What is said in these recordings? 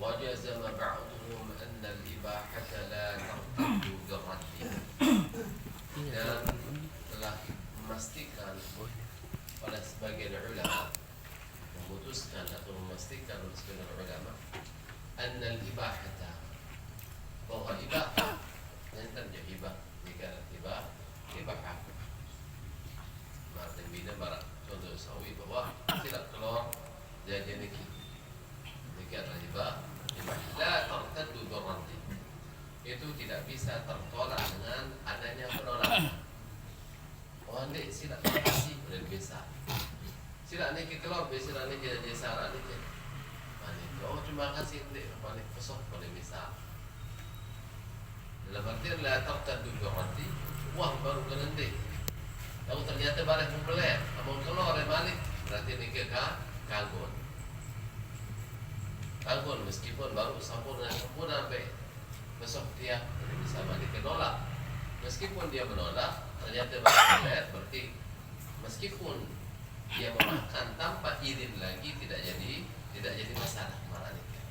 وجزم بعضهم أن الإباحة لا ترتد بالرد dan telah memastikan oleh sebagian ulama memutuskan atau memastikan oleh sebagian ulama anna al-ibahata bahwa ibahah enten je ibah jika ibah ibahah martin bina barat contoh sawi bahwa tidak keluar jadi niki adalah ibah la tartaddu birraddi itu tidak bisa tertolak dengan adanya penolakan. Oh ni sila kasih boleh bisa. Sila ni keluar sila ni jadi saran ni. Mani oh terima kasih ni mani besok boleh bisa. Dalam arti la tartaddu birraddi wah baru kena ni. Lalu ternyata balik membelai, mau keluar balik berarti ni kagum. Kagum meskipun baru sempurna sampai besok dia bisa balik menolak. Meskipun dia menolak, ternyata balik berarti meskipun dia memakan tanpa izin lagi tidak jadi masalah marahnya.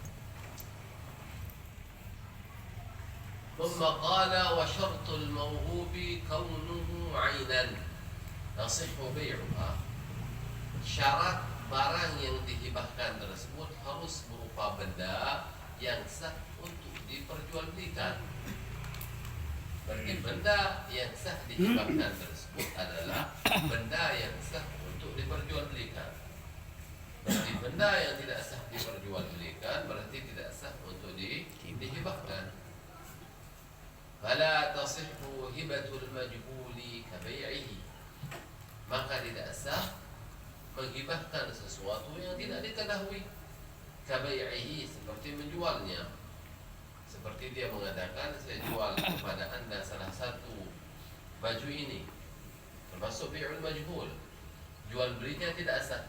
ثم قال وشرط الموهوب كونه عينا تصح بيعها. Syarat barang yang dihibahkan tersebut harus berupa benda yang sah untuk diperjualbelikan. Berarti benda yang sah dihibahkan tersebut adalah benda yang sah untuk diperjualbelikan. Berarti benda yang tidak sah diperjualbelikan berarti tidak sah untuk dihibahkan. Fala tasihhu hibatul majhuli kabai'ihi. Maka tidak sah menghibahkan sesuatu yang tidak diketahui. Kabai'ihi seperti menjualnya. Seperti dia mengatakan saya jual kepada anda salah satu baju ini, termasuk bi'ul majhul, jual belinya tidak sah.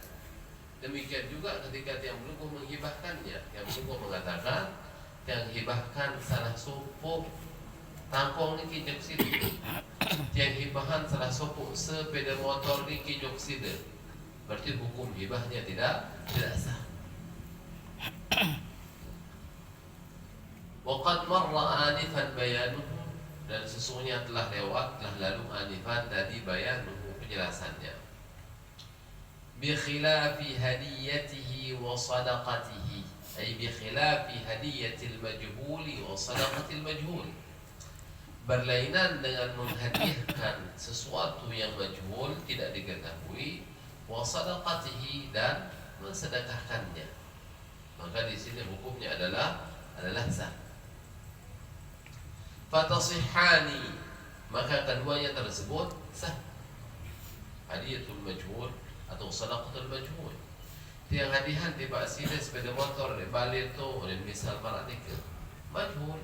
Demikian juga ketika yang belum menghibahkannya, yang belum mengatakan yang hibahkan salah supu tampung ni kijok sida, yang hibahan salah supu sepeda motor ni kijok sida, berarti hukum hibahnya tidak sah. Waqad marra anifan bayanuhu, dan sesungguhnya telah lewat, telah lalu anifan tadi bayanuhu penjelasannya. Bi khilafi hadiyatihi wa sadaqatihi, ay bi khilafi hadiyatil majhuli wa sadaqatil majhul. Berlainan dengan menghadiahkan sesuatu yang majhul tidak diketahui, wa sadaqatihi dan mensedekahkannya. Maka di sini hukumnya adalah sah. Fatasihani, maka keduanya tersebut sah. Hadiyatul majhul atau sadaqatul majhul. Tiang hadiah di Pak Sida sepeda motor di Bali itu, misal para nikah majhul.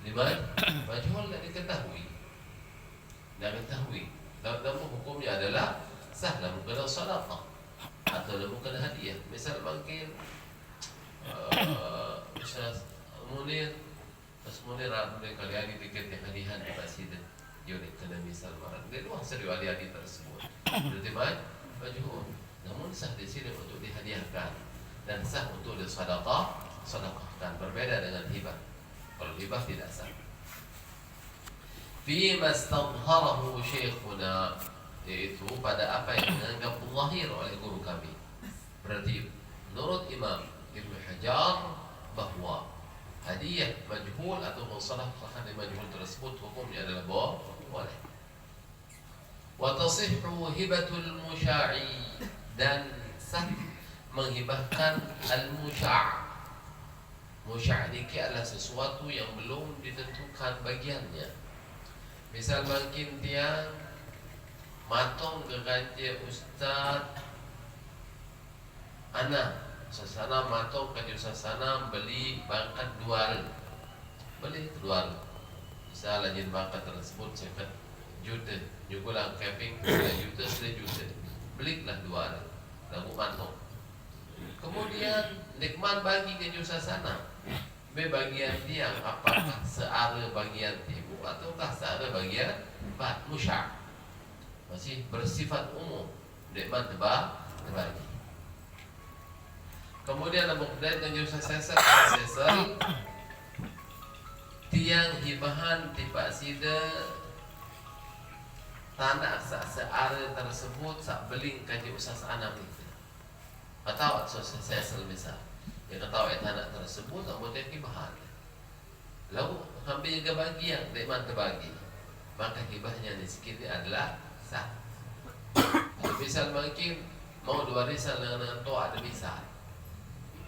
Lima majhul tidak diketahui. Namun hukumnya adalah sah, namun kena sadaqah atau namun kena hadiah. Misal mungkin misal Munir ramai kali hari tiket yang hadiah di Pasida, jadi kena misal marah. Dia luar serius hadiah tersebut. Berarti majhul. Namun sah di sini untuk dihadiahkan dan sah untuk disedekahkan. Berbeda dengan hibah. Kalau hibah tidak sah. Fima istadharahu syekhuna, yaitu pada apa yang dianggap zahir oleh guru kami. Berarti menurut Imam Ibnu Hajar bahwa hadiah majhul atau sedekah majhul tersebut hukumnya adalah boleh. Wa tasihhu hibatul musya'i, dan sah menghibahkan al-musya'. Musya' ini adalah sesuatu yang belum ditentukan bagiannya. Misal mungkin dia matong ke kanji Ustaz Ana sasana matong kanji sasana beli bangkat 2 beli 2 misal lajin bangkat tersebut sekat juta nyugulang camping 1 juta belilah 2 lagu matong. Kemudian nikmat bagi kanji sasana be bagian tiang apakah seara bagian ibu ataukah seara bagian musya', masih bersifat umum nikmat terbagi. Kemudian Abu Qudait dan Yusuf Sesal tiang hibahan tiba sida tanah seare tersebut sak beling kaji usas anam itu. Atau Sesal misal yang ketahui tanah tersebut kemudian hibahan. Lalu hampir juga bagian nikmat terbagi. Maka hibahnya di sini adalah sah. Misal mungkin mau dua risal dengan toa ada misal.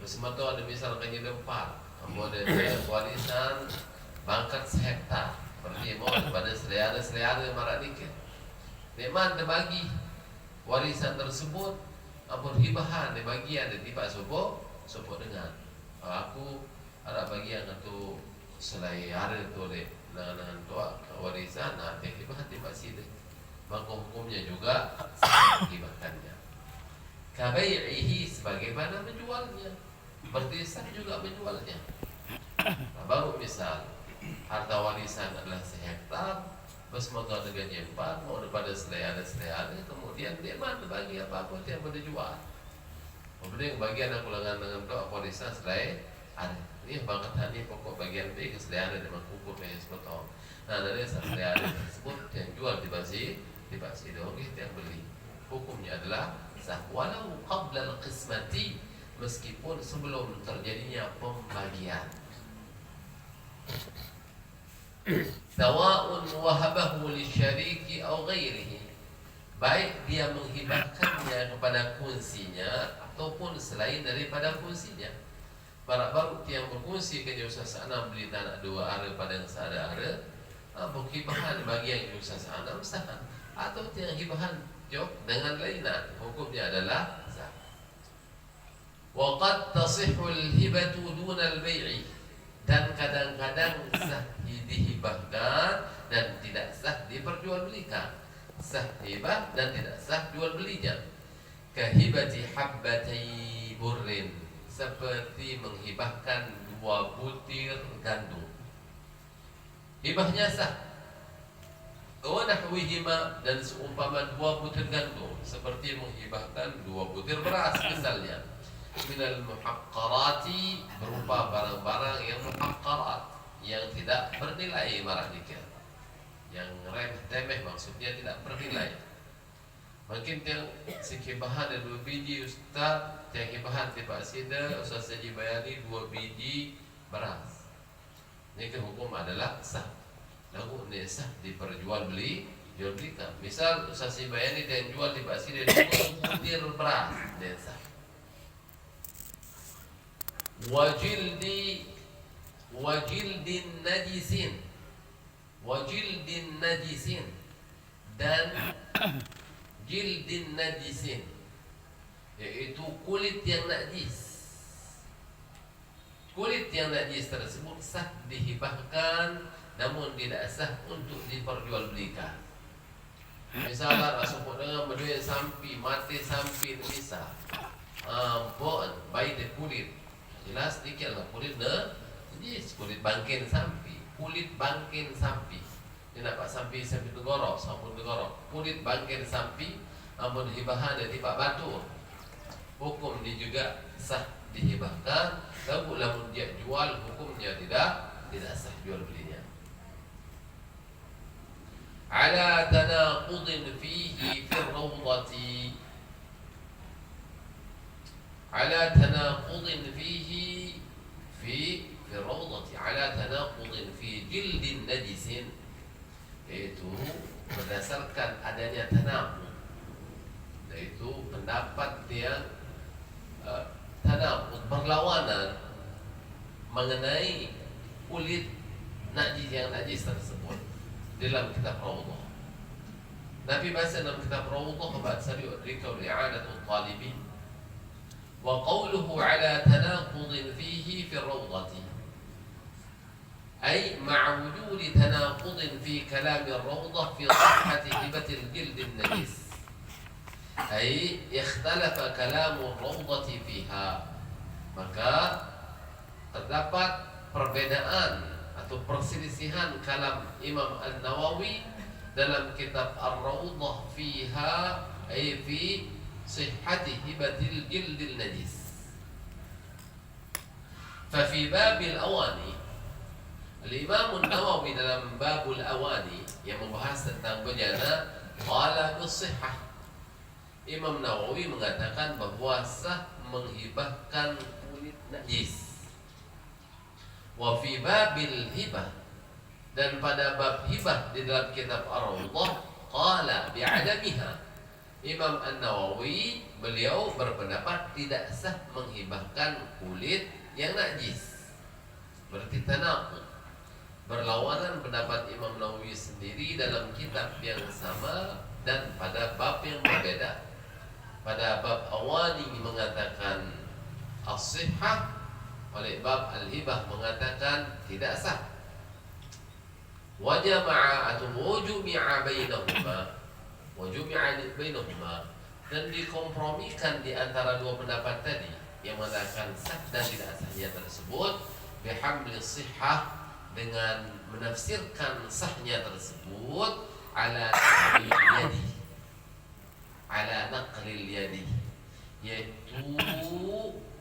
Bersama toa ada misal kanji empat. Kemudian warisan bangkat sehektar. Berarti mau daripada selera marah dikit. Nikmat terbagi warisan tersebut. Ampun hibahan di bagian di tiba sopo dengan. Aku ada bagian itu selain ada itu deh dengan toa warisan. Nah hibahan tiba sini. Maka hukumnya juga hibahkannya. Kabai'ihi sebagaimana menjualnya. Berarti sah juga menjualnya. Nah, baru misal harta warisan adalah sehektar, terus motor dengan 4 mau daripada selai kemudian dia mana bagi apa-apa yang boleh jual. Kemudian bagian aku lengan dengan doa warisan selai ada. Ini bangkat ini pokok bagian B ke selai ada dengan kukur yang sepotong. Nah dari selai ada tersebut yang jual di basi dong yang beli. Hukumnya adalah sah walau qabla al-qismati, meskipun sebelum terjadinya pembagian. Sawa'un wahabahu lisyariki atau ghairihi, baik dia menghibahkannya kepada kunsinya ataupun selain daripada kunsinya. Baru yang berkunsi ke Yusuf Anam beli tanah 2 ara pada yang seada ara, hibahan bagi yang Yusuf Anam sah, atau yang hibahan jok dengan lainan, hukumnya adalah sah. Waqad tasihul hibatu dunal bai'i, dan kadang-kadang sah dihibahkan dan tidak sah diperjualbelikan. Sah hibah dan tidak sah jual belinya. Kahibati habbatai burrin, seperti menghibahkan 2 butir gandum. Hibahnya sah. Wa nahwihima, dan seumpama 2 butir gandum, seperti menghibahkan 2 butir beras misalnya. Minal muhaqqarati, berupa barang-barang yang muhaqqarat, yang tidak bernilai marah dikit, yang remeh-temeh, maksudnya tidak bernilai. Mungkin yang sekibahan ada 2 biji ustaz, yang hibahan tiba sida Ustaz Haji Bayani 2 biji beras. Ini hukum adalah sah. Lalu ini sah diperjual belikan. Misal Ustaz Haji Bayani yang jual tiba sida 2 butir beras, dia sah. Wajildin najisin, dan jildin najisin, yaitu kulit yang najis. Kulit yang najis tersebut sah dihibahkan, namun tidak sah untuk diperjualbelikan. Misalnya rasuk dengan berdua sampi, mati sampi misal, baik di kulit. Jelas dikit lah kulit najis, kulit bangkin sampi, Ini nampak sampi tegorok, sampun tegorok. Kulit bangkin sampi, amun hibahan dari Pak Batu, hukum dia juga sah dihibahkan. Lamun dia jual, hukumnya tidak sah jual belinya. Ala tanaqudin fihi fi rawdati, ala tanaqudin fihi fi rawdati, ala tanaqudin fi jildin najisin, yaitu berdasarkan adanya tanaqud, yaitu pendapat yang tanaqud, berlawanan mengenai kulit najis yang najis tersebut dalam kitab Rawdah. Nabi bahasa dalam kitab Rawdah bahasa diurika i'adatul talibin. وقوله على تناقض فيه في الروضة، أي مع وجود تناقض في كلام الروضة في صحة هبة الجلد النجس، أي اختلف كلام الروضة فيها. Maka terdapat perbedaan atau perselisihan kalam Imam An-Nawawi dalam kitab Ar-Rawdah fiha, ay fi sihhati hibatil jildil najis, Fafi babil awani, Al-Imam Nawawi dalam babul awani yang membahas tentang bejana, qala bisihhah. Imam Nawawi mengatakan bahwa sah menghibahkan kulit najis. Wa fi babil hibah, dan pada bab hibah di dalam kitab Ar-Rawdah, qala bi'adamiha. Imam An-Nawawi beliau berpendapat tidak sah menghibahkan kulit yang najis. Berarti tanaqud, berlawanan pendapat Imam Nawawi sendiri dalam kitab yang sama dan pada bab yang berbeda. Pada bab awani mengatakan as-sihhah, oleh bab al-hibah mengatakan tidak sah. Wa jama'a atau wujumi'a bainahuma, dan dikompromikan di antara dua pendapat tadi yang mengatakan sah dan tidak sahnya tersebut bihamli sihhah, dengan menafsirkan sahnya tersebut ala naqlil yadi, yaitu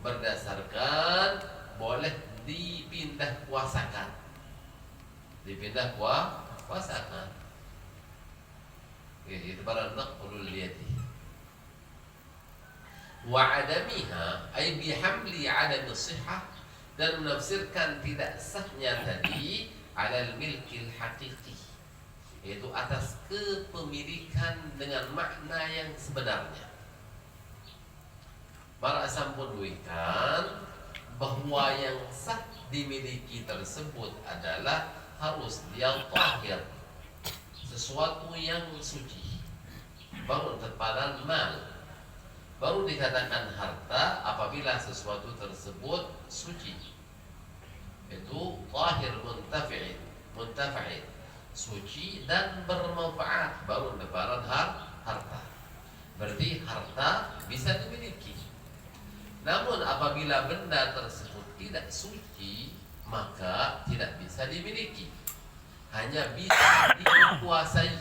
berdasarkan boleh dipindah kuasakan, itu para naqlul yadi. Wa adamiha ay bihamli adam as-sihhah, dan menafsirkan tidak sahnya tadi alal milkil haqiqi, yaitu atas kepemilikan dengan makna yang sebenarnya. Para sampun duikan bahwa yang sah dimiliki tersebut adalah harus dia tahir, sesuatu yang suci, baru terpadan mal, baru dikatakan harta apabila sesuatu tersebut suci. Itu tahir muntafa'in, suci dan bermanfaat, baru lebaran harta. Berarti harta bisa dimiliki. Namun apabila benda tersebut tidak suci, maka tidak bisa dimiliki, hanya bisa dikuasai.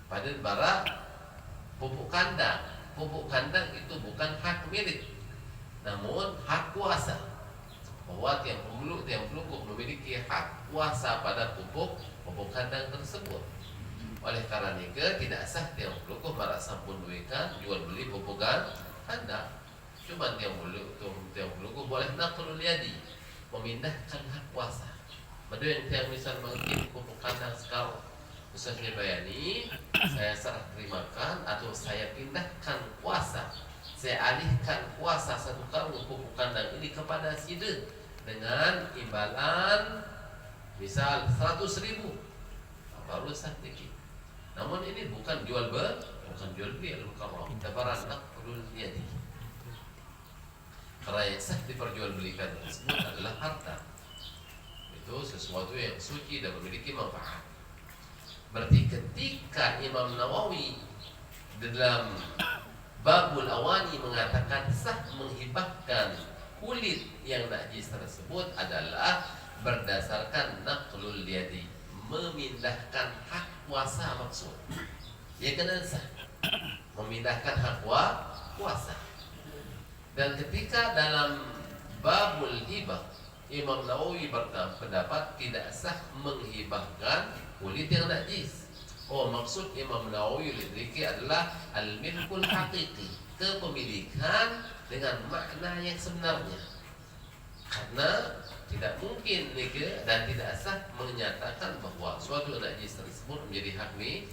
Pada bara pupuk kandang, pupuk kandang itu bukan hak milik, namun hak kuasa. Bahwa tiap pelukuk memiliki hak kuasa pada pupuk kandang tersebut. Oleh karena itu tidak sah tiap pelukuk para sampun duikan jual beli pupuk kandang. Cuma tiap pelukuk boleh naqlul yadi, memindahkan hak kuasa. Pada yang tiap misal mungkin pupuk kandang sekarang Ustaz Bayani, saya serah terimakan atau saya pindahkan kuasa, saya alihkan kuasa satu karung pupuk kandang ini kepada Side dengan imbalan misal 100.000, baru sah dikit. Namun ini bukan jual beli, al-mukarram, tabaran naqlul yadi. Karena yang sah diperjualbelikan tersebut adalah harta. Itu sesuatu yang suci dan memiliki manfaat. Berarti ketika Imam Nawawi dalam babul awani mengatakan sah menghibahkan kulit yang najis tersebut adalah berdasarkan naqlul yadi, memindahkan hak kuasa maksud. Ya kena sah memindahkan hak kuasa. Dan ketika dalam babul hibah Imam Nawawi berpendapat tidak sah menghibahkan kulit yang najis. Maksud Imam Nawawi lidriki adalah al-milkul haqiqi, kepemilikan dengan makna yang sebenarnya. Karena tidak mungkin dan tidak sah menyatakan bahwa suatu najis tersebut menjadi hak milik.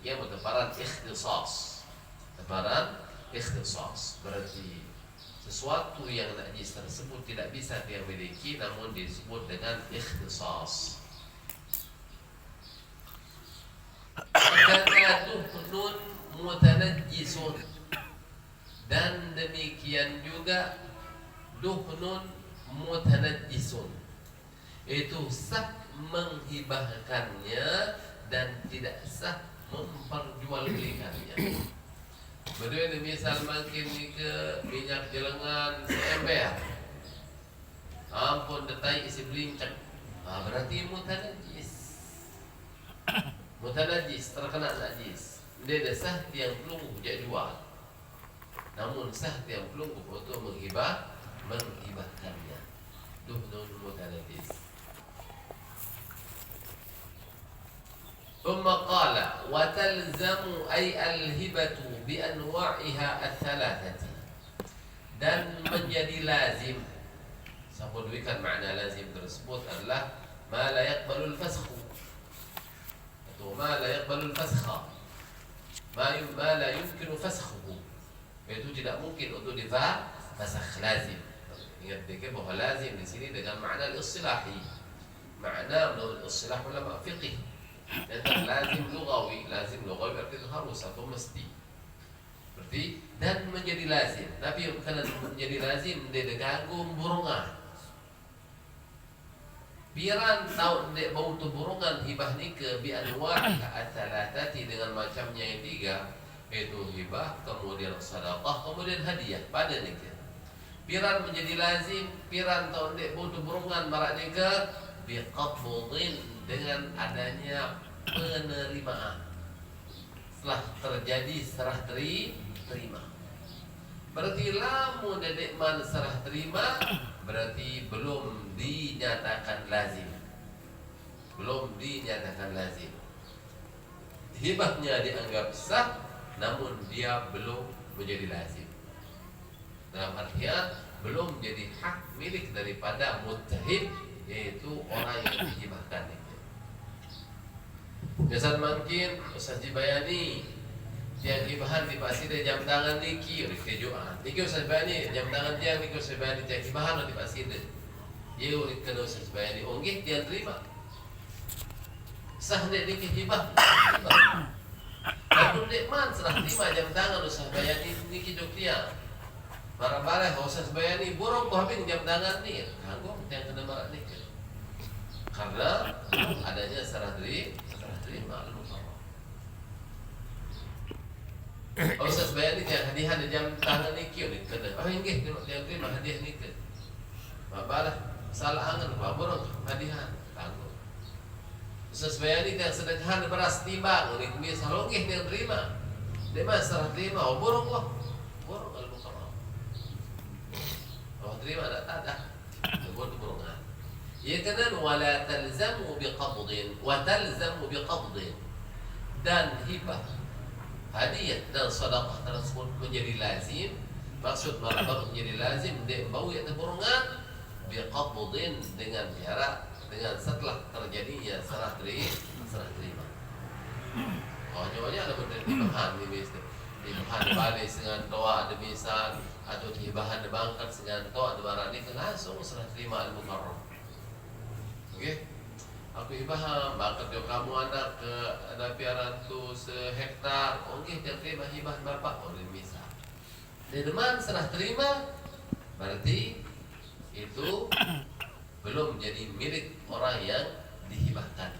Yang bertebaran ikhtisas. Berarti sesuatu yang najis tersebut tidak bisa dia miliki, namun disebut dengan ikhtisas. Duhnun mutanajjisun, dan demikian juga duhnun mutanajjisun, itu sah menghibahkannya dan tidak sah memperjualbelikannya. Berdua ini misal makin ke minyak jelengan seember, ampun detai isi belincang, berarti mutanajis, terkena najis. Dia sah tiang pelunggu jak jual, namun sah tiang pelunggu untuk menghibahkannya. talzamu ay al-hibatu bi anwa'iha ats-thalathati, dan menjadi lazim. Sabutkan makna lazim tersebut adalah ma la yaqbalul fasakh atau ma la yaqbalul fasakha, ma la yumkinu fasakhuhu, itu tidak mungkin untuk difasakh. Lazim, ingat dikit bahwa lazim di sini dengan makna istilahi, makna menurut istilah ulama fiqih. Dan lazim lughawi berarti itu harus atau mesti. Berarti dan menjadi lazim, tapi bukan menjadi lazim dia diganggu burungan. Piran tahu dek bau tu burungan hibah nikah bi anwa'i ats-thalathati, dengan macamnya yang tiga, yaitu hibah, kemudian sedekah, kemudian hadiah pada nikah. Piran menjadi lazim, piran tahu dek bau tu burungan barak nikah bi qabdin, dengan adanya penerimaan. Setelah terjadi serah terima. Berarti lamun dedek man serah terima, berarti belum dinyatakan lazim. Belum dinyatakan lazim. Hibahnya dianggap sah, namun dia belum menjadi lazim. Dalam artian belum jadi hak milik daripada muttahib, yaitu orang yang dihibahkan itu. Biasa mungkin Ustaz Jibayani yang hibahan di pasir jam tangan niki oleh kejuan. Niki Ustaz Jibayani jam tangan dia niki Ustaz Jibayani yang hibahan di pasir. Ia oleh kena Ustaz Jibayani onggih dia terima. Sah niki hibah. Lalu nikmat serah terima jam tangan Ustaz Jibayani niki Jogja. Barang-barang Ustaz Jibayani burung ko habis jam tangan ni. Kanggo yang kena marak niki. Karena adanya serah terima Ustaz Bayani yang hadiah di jam tangan niki ni kena. Oh inggih kalau dia terima hadiah niki. Babalah salah angan baborong hadiah tanggung. Ustaz Bayani yang sedekah beras timbang ni kumis halonggih dia terima. Dia mah serah terima oh borong loh. Borong kalau bukan mau. Oh terima tak ada. Borongan. Ya kena wala talzamu biqabdin wa talzamu biqabdin, dan hibah, hadiah dan sedekah tersebut menjadi lazim. Maksud baru menjadi lazim dia bau yang terburungan biqabdin, dengan jarak, dengan setelah terjadinya serah terima. Oh nyonya ada benda hibahan ni mesti. Hibahan balik dengan doa demisan atau hibahan dibangkat dengan doa debarani langsung serah terima al-mukarram. Okey, aku hibah bakat jo kamu anak ke ada piaran tu sehektar. Okey, dia terima hibah berapa? Oh, misal. Dia deman serah terima, berarti itu belum jadi milik orang yang dihibahkan.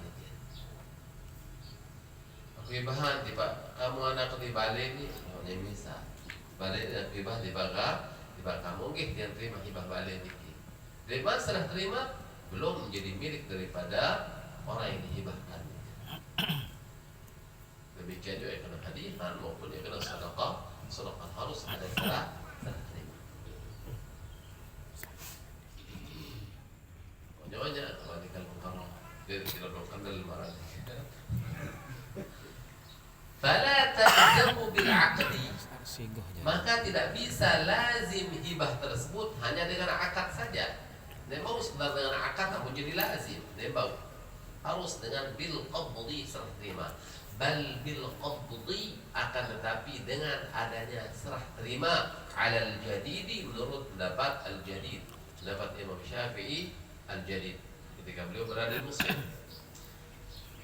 Aku hibahan tiba kamu anak di balik ni, oh ni misal. Balik dan hibah di baga kamu okey, dia terima hibah balik ni. Deman serah terima belum menjadi milik daripada orang yang dihibahkan. Demikian juga yang kena hadiah maupun yang kena sedekah harus ada serah terima. Banyak-banyak kebalikan mukarram. Dia tidak doakan dalam marah. Fala talzamu bil aqdi, maka tidak bisa lazim hibah tersebut hanya dengan akad saja. Dia mau sekedar dengan akad tak menjadi lazim. Dia mau harus dengan bil qabdi serah terima. Bal bil qabdi, akan tetapi dengan adanya serah terima alal jadidi, menurut pendapat al-jadid, pendapat Imam Syafi'i al-jadid ketika beliau berada di Mesir.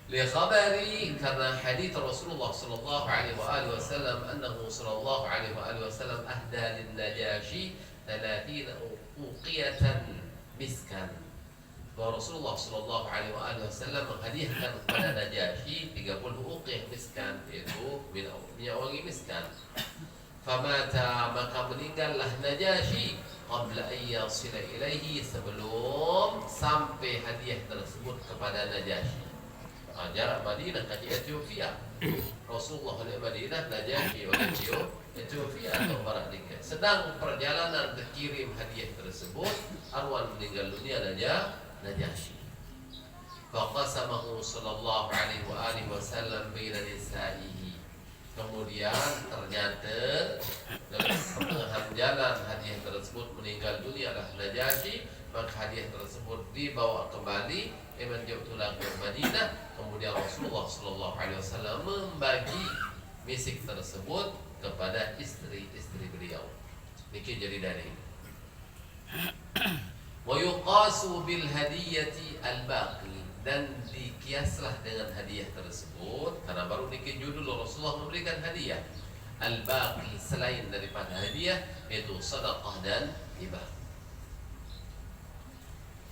Li khabari, karena hadits Rasulullah sallallahu alaihi wasallam annahu sallallahu alaihi wasallam ahda lin Najashi 30 uqiyatan miskan, bahwa Rasulullah sallallahu alaihi wasallam menghadiahkan kepada Najasyi 30 uqiyah miskan, yaitu minyak wangi miskan. Famata, maka meninggallah Najasyi qabla an yasila ilaihi, sebelum sampai hadiah tersebut kepada Najasyi. Jarak Madinah ke Ethiopia. Rasulullah oleh Madinah, Najasyi oleh Ethiopia atau barat dikit. Sedang perjalanan terkirim hadiah tersebut, arwan meninggal dunia Najasyi. faqasamahu sallallahu alaihi wa alihi wasallam baina nisa'ihi. Kemudian ternyata dalam pertengahan jalan hadiah tersebut meninggal dunia adalah Najasyi, maka hadiah tersebut dibawa kembali menjauhlah ke Madinah. Kemudian Rasulullah sallallahu alaihi wasallam membagi misik tersebut kepada istri-istri beliau. Niki jadi dari wa yuqasu bil hadiyati al baqi, dan dikiaslah dengan hadiah tersebut karena baru niki judul Rasulullah memberikan hadiah al baqi selain daripada hadiah, yaitu sedekah dan hibah.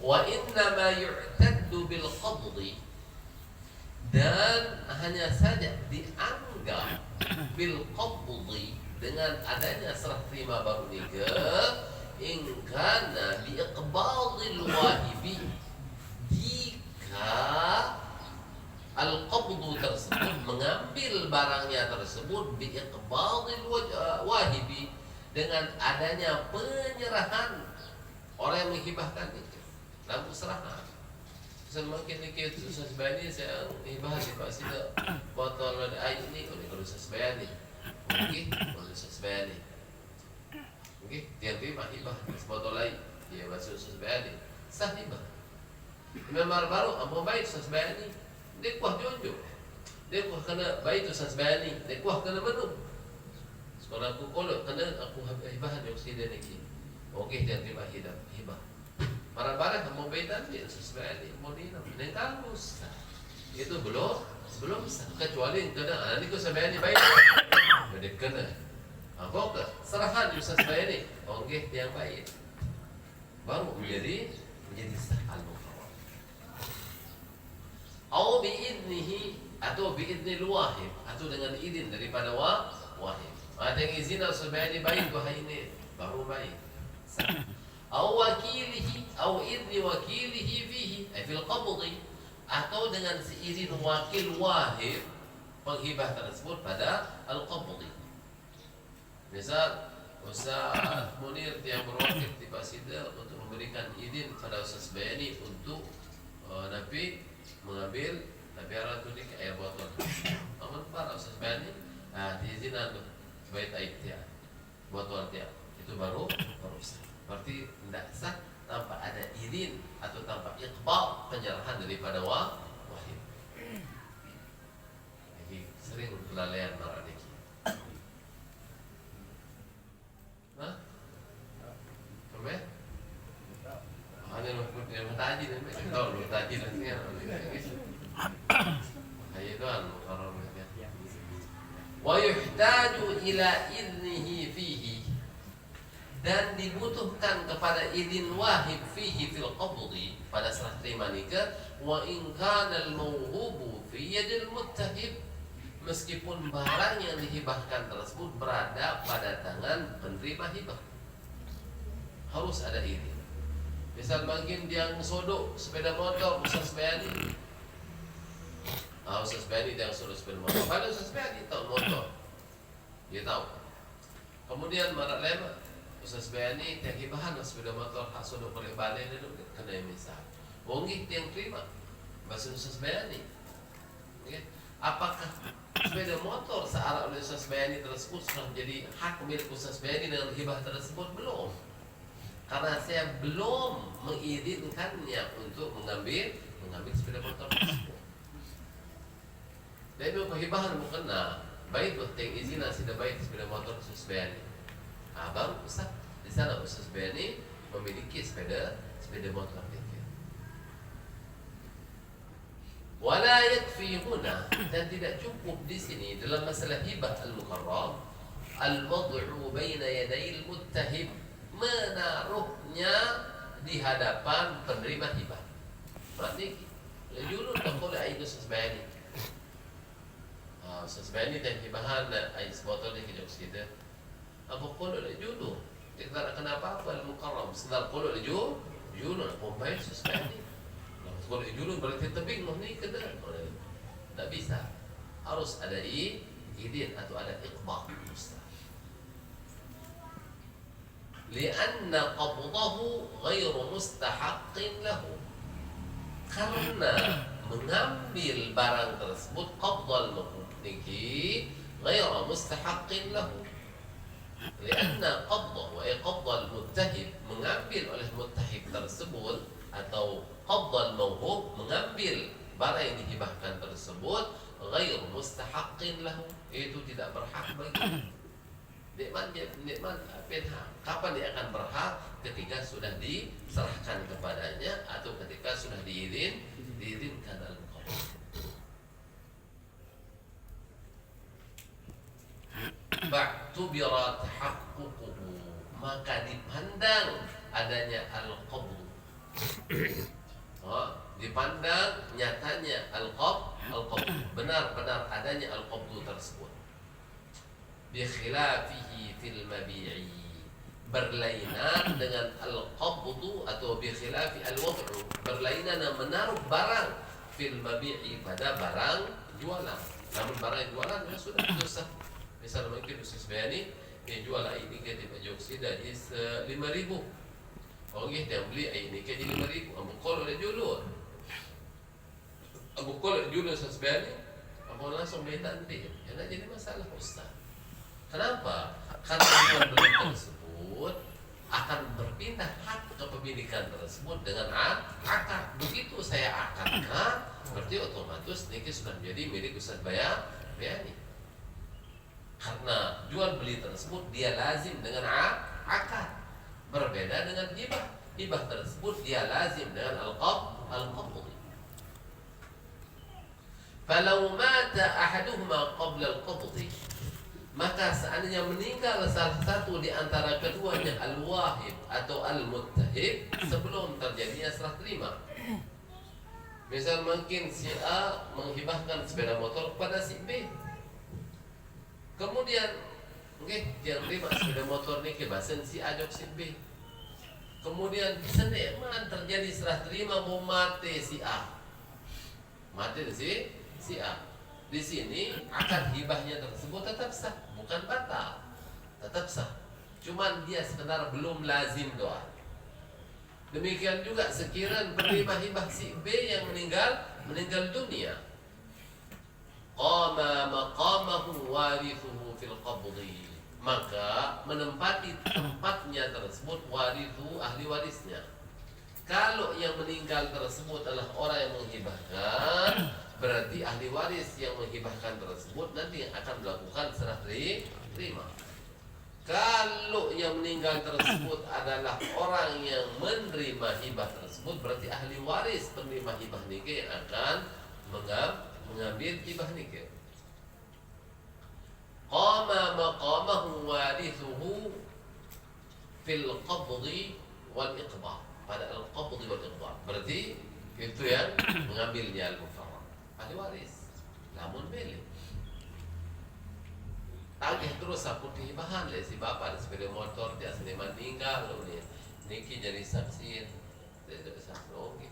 Wa inna ma yu'taddu bil qaddi, dan hanya saja dianggap bil qaddi dengan adanya serah terima baru nikah, in kana bi iqbadil wahibi, jika al-qabdu tersebut mengambil barangnya tersebut bi iqbadil wahibi, dengan adanya penyerahan orang yang menghibahkan itu, lampu serahan. Semakin dikit susah bayani saya hibah di Pak Sida botol air ini kalau susah bayani, mungkin kalau susah bayani, mungkin tiap hibah botol air dia masuk susah bayani sah hibah. Memang baru amu baik susah bayani, dia kuah jonjo, dia kuah kena baik tu susah bayani, dia kuah kena menu. Sekolah aku kolot kena aku hibah di oksigen lagi, okey tiap hibah. Barang-barang kamu beda dia sesuai mau di dan kamu itu belum sah, kecuali kena nanti kau sebenarnya baik jadi kena apa ke serahan sesuai ini okey yang baik baru menjadi sah al-muharram. Atau biidnihi, atau biidnil wahib, atau dengan izin daripada wahib. Ada yang izin sebenarnya baik wahai ini baru baik sah. Au wakilihi, au idni wakilihi fihi, fil qabdi, atau dengan seizin wakil wahib penghibah tersebut pada al-qabdi. Misal Ustaz Munir yang berwakil di Pasida untuk memberikan izin pada Ustaz Bayani untuk Nabi mengambil Nabi arah tu ni ke air botol. Aman para Ustaz Bayani, diizinkan bait air dia, botol dia, itu baru sah. Berarti tidak sah tanpa ada izin atau tanpa iqbal penyerahan daripada wahib. Jadi sering kelalaian orang ini. Hah? Sampai? Ada yang tadi dan tahu lu tadi nanti kan. Ayo kan orang ini. Wa yuhtaju ila idnihi fihi, dan dibutuhkan kepada izin wahib fihi fil qabdi, pada serah terima nikah, wa in kana al mawhubu fi yadil muttahib, meskipun barang yang dihibahkan tersebut berada pada tangan penerima hibah, harus ada izin. Misal bagian dia sodok sepeda motor Ustaz Bayani, Ustaz Bayani dia sodok sepeda motor, pada Ustaz Bayani tahu motor, dia tahu. Kemudian marak lema Ustaz Bayani tiang hibahan sepeda motor hak sodok oleh balai dulu kena misal. Wongih tiang terima bahasa Ustaz Bayani. Okay. Apakah sepeda motor searah oleh Ustaz Bayani tersebut sudah menjadi hak milik Ustaz Bayani dengan hibah tersebut? Belum. Karena saya belum mengizinkannya untuk mengambil sepeda motor tersebut. Dan itu hibahan bukan baik buat tiang izin sudah baik sepeda motor Ustaz Bayani. Baru Ustaz di sana Ustaz Bayani memiliki sepeda motor itu. Wala yakfi huna, dan tidak cukup di sini dalam masalah hibah al-mukarram al-wad'u baina yaday al-muttahib, menaruhnya di hadapan penerima hibah. Berarti julur tak boleh air Ustaz Bayani. Ustaz Bayani dan hibahan air botol ni kejap kita. Apa kalau le judo? Kita tak kena apa-apa al-mukarram. Sedar kalau le judo nak pompai sesuai ni. Kalau le judo berarti tebing ni kena. Tak bisa. Harus ada izin atau ada iqbal Ustaz. Lianna qabdahu ghairu mustahaqqin lahu. karena mengambil barang tersebut qabdal mubniki ghairu mustahaqqin lahu. Lianna qabdah wa qabdal muttahib, mengambil oleh muttahib tersebut, atau qabdal mawhub, mengambil barang yang dihibahkan tersebut, ghairu mustahaqqin lahu, itu tidak berhak bagi. Nikmat penhak. Kapan dia akan berhak? Ketika sudah diserahkan kepadanya atau ketika sudah diizinkan al-qabd. Ba'tubira tahaqququhu, maka dipandang adanya al-qabd. Dipandang nyatanya al-qabd, benar-benar adanya al-qabd tersebut. Bi khilafihi fil mabi'i, berlainan dengan al-qabdu atau bi khilafi al-wad'u, berlainan menaruh barang fil mabi'i, pada barang jualan. Namun barang jualan ya sudah susah. Misal mungkin Ustaz Bayani dia jual ini ke di Joksida di 5.000. Orang dia beli ini ke di 5.000. Abu kalau dia jual. Abu kalau jual Ustaz Bayani, Abu langsung minta nanti. Ya nak jadi masalah Ustaz. Kenapa? Karena jual beli tersebut akan berpindah hak kepemilikan tersebut dengan akad. Begitu saya akadkan, berarti otomatis ini sudah menjadi milik Ustaz Bayani. Karena jual beli tersebut dia lazim dengan akad. Berbeda dengan hibah. Hibah tersebut dia lazim dengan al-qabd. Falau mata ahaduhuma qabla al-qabd, maka seandainya meninggal salah satu di antara keduanya, al-wahib atau al-muttahib, sebelum terjadinya serah terima. Misal mungkin si A menghibahkan sepeda motor kepada si B. Kemudian dia terima sepeda motor ini kebasan si A jok si B. Kemudian seneman terjadi serah terima, mau mati si A. Mati si A. Di sini akad hibahnya tersebut tetap sah, bukan batal, tetap sah. Cuman dia sekedar belum lazim doa. Demikian juga sekiranya penerima hibah si B yang meninggal dunia, qama maqamahu warithuhu fil qabdi, maka menempati tempatnya tersebut warithu, ahli warisnya. Kalau yang meninggal tersebut adalah orang yang menghibahkan, berarti ahli waris yang menghibahkan tersebut nanti akan melakukan serah terima. Kalau yang meninggal tersebut adalah orang yang menerima hibah tersebut, berarti ahli waris penerima hibah nikah yang akan mengambil hibah nikah. Qama maqamahu warithuhu fil qabdi wal iqba, pada al-qabdi wal iqba, berarti itu yang mengambilnya al-mufarrad, ahli waris, namun milik. Tagih terus aku hibahan le si bapak ada sepeda motor dia seni meninggal loh nih. Niki jadi saksi, dia jadi saksi lagi.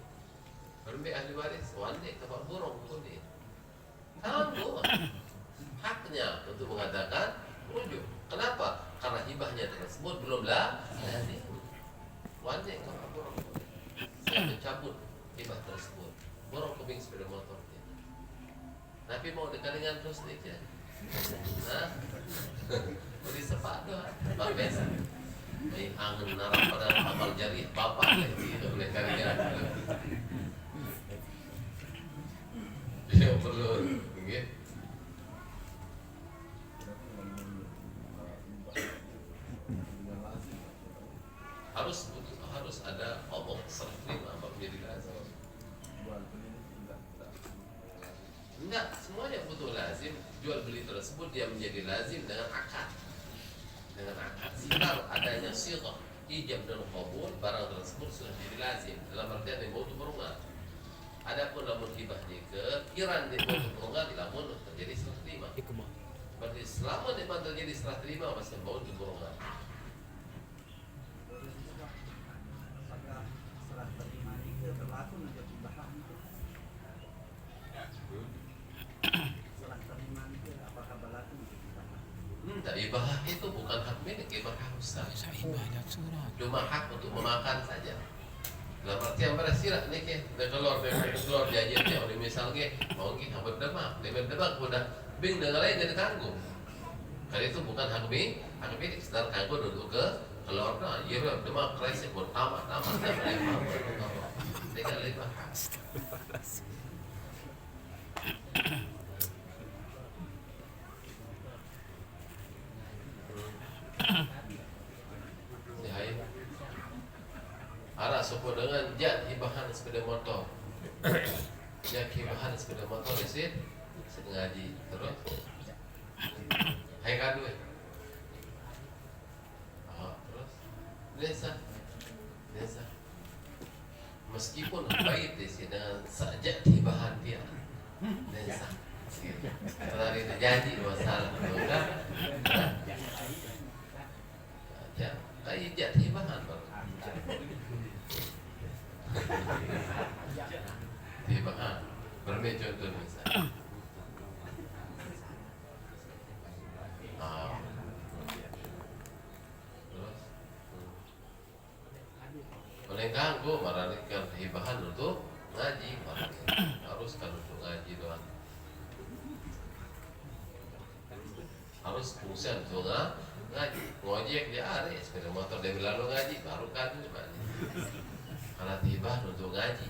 Berbe ahli waris, wande tempat burung pun dia. Tangguh haknya untuk mengatakan rujuk. Kenapa? Karena hibahnya tersebut belum lazim. Wande tempat burung pun. Saya mencabut hibah tersebut. Burung kebing sepeda motor dia. Tapi mau dengan terus nih ya. Nah, beri sepak doa, bapak biasa. May angin narap pada amal jari bapak lagi oleh karya. Dia perlu, okay? Harus ada omong serah terima menjadi lazim. Enggak, semuanya butuh lazim. Jual beli tersebut dia menjadi lazim dengan akad. Dengan akad. Jika adanya sighah ijab dan qabul, barang tersebut sudah menjadi lazim. Dalam artian yang mau berungat. Adapun lamun hibah nikah, kiran dia mau berungat, lamun terjadi serah terima. Berarti selama dia terjadi serah terima masih mau berungat. Serah terima nikah berlaku nanti hibahan itu. Tak, ibah itu bukan hak milik, ibah hak Ustaz. Cuma hak untuk memakan saja. Dalam berarti yang bersirah nih ke keluar jajan dia oleh misalnya mau kita berdemak udah bing dengan lain jadi tanggung. Kali itu bukan hak milik sekedar kanggo duduk ke keluarga. Iya berdemak kreasi tamat tidak lima. Ada sopo dengan jat hibahan sepeda motor. Jat hibahan sepeda motor isit ngaji terus. Hai kadu. Terus desa. Meskipun baik sih dengan sajak hibahan dia. Desa. Tadi terjadi masalah enggak? Ya, kayak jat hibahan baru. Hibahan bermain contoh misalnya. Menengkanggu maranikan hibahan untuk ngaji, harus kan untuk ngaji doang. Harus fungsi untuk ngaji. Ngojek dia ada sepeda motor dia lalu ngaji baru kan karena hibahan untuk ngaji.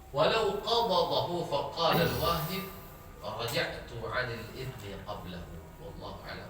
Walau qabadahu faqala al-wahid raja'tu 'anil idni qablahu wallahu a'lam.